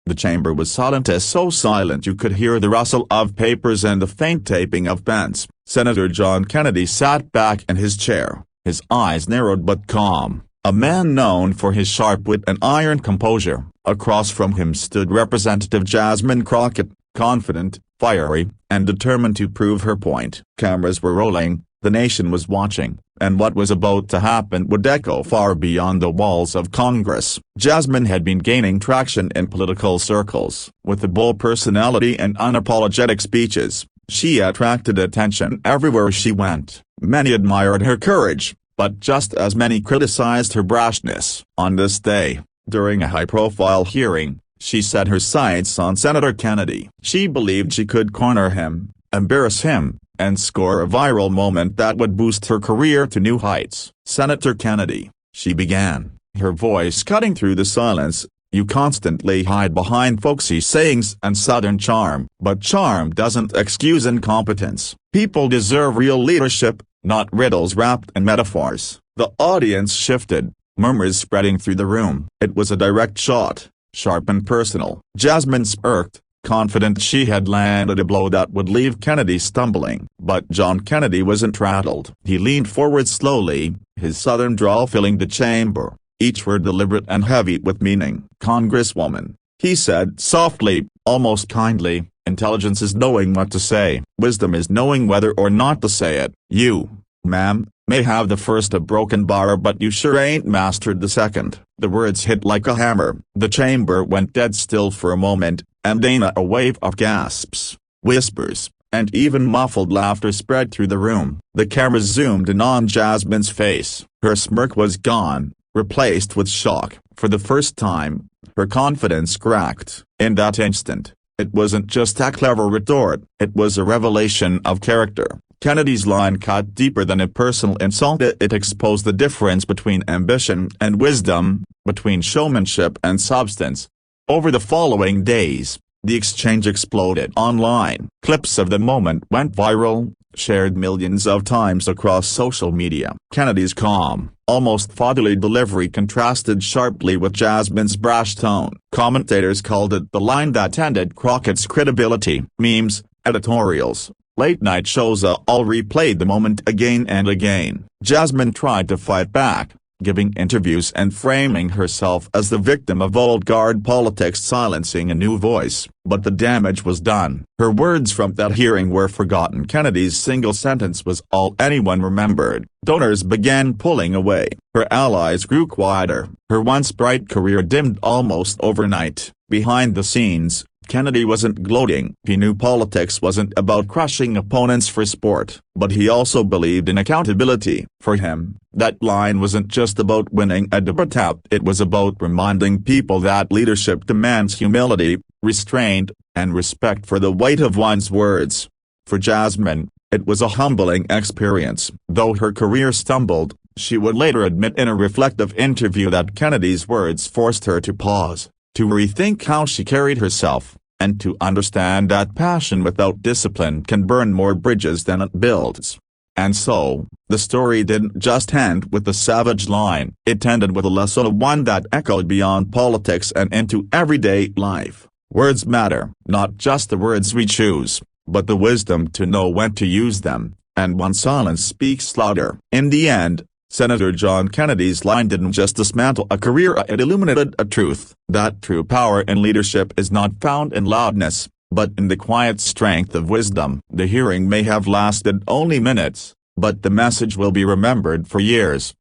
The chamber was silent, as so silent you could hear the rustle of papers and the faint tapping of pens. Senator John Kennedy sat back in his chair, his eyes narrowed but calm, a man known for his sharp wit and iron composure. Across from him stood Representative Jasmine Crockett, confident, fiery, and determined to prove her point. Cameras were rolling, the nation was watching, and what was about to happen would echo far beyond the walls of Congress. Jasmine had been gaining traction in political circles. With a bold personality and unapologetic speeches, she attracted attention everywhere she went. Many admired her courage, but just as many criticized her brashness. On this day, during a high-profile hearing, she set her sights on Senator Kennedy. She believed she could corner him, embarrass him, and score a viral moment that would boost her career to new heights. "Senator Kennedy," she began, her voice cutting through the silence, "you constantly hide behind folksy sayings and Southern charm. But charm doesn't excuse incompetence. People deserve real leadership, not riddles wrapped in metaphors." The audience shifted, murmurs spreading through the room. It was a direct shot, sharp and personal. Jasmine smirked, confident she had landed a blow that would leave Kennedy stumbling. But John Kennedy wasn't rattled. He leaned forward slowly, his southern drawl filling the chamber, each word deliberate and heavy with meaning. "Congresswoman," he said softly, almost kindly, "intelligence is knowing what to say. Wisdom is knowing whether or not to say it. You, ma'am, may have the first a broken bar, but you sure ain't mastered the second." The words hit like a hammer. The chamber went dead still for a moment, and then a wave of gasps, whispers, and even muffled laughter spread through the room. The cameras zoomed in on Jasmine's face. Her smirk was gone, replaced with shock. For the first time, her confidence cracked. In that instant, it wasn't just a clever retort, it was a revelation of character. Kennedy's line cut deeper than a personal insult. It exposed the difference between ambition and wisdom, between showmanship and substance. Over the following days, the exchange exploded online. Clips of the moment went viral, shared millions of times across social media. Kennedy's calm, almost fatherly delivery contrasted sharply with Jasmine's brash tone. Commentators called it the line that ended Crockett's credibility. Memes, editorials, late-night shows all replayed the moment again and again. Jasmine tried to fight back, giving interviews and framing herself as the victim of old guard politics, silencing a new voice. But the damage was done. Her words from that hearing were forgotten. Kennedy's single sentence was all anyone remembered. Donors began pulling away. Her allies grew quieter. Her once bright career dimmed almost overnight. Behind the scenes, Kennedy wasn't gloating. He knew politics wasn't about crushing opponents for sport, but he also believed in accountability. For him, that line wasn't just about winning a debate, it was about reminding people that leadership demands humility, restraint, and respect for the weight of one's words. For Jasmine, it was a humbling experience. Though her career stumbled, she would later admit in a reflective interview that Kennedy's words forced her to pause, to rethink how she carried herself, and to understand that passion without discipline can burn more bridges than it builds. And so, the story didn't just end with the savage line. It ended with a lesson, one that echoed beyond politics and into everyday life. Words matter, not just the words we choose, but the wisdom to know when to use them, and when silence speaks louder. In the end, Senator John Kennedy's line didn't just dismantle a career, it illuminated a truth, that true power in leadership is not found in loudness, but in the quiet strength of wisdom. The hearing may have lasted only minutes, but the message will be remembered for years.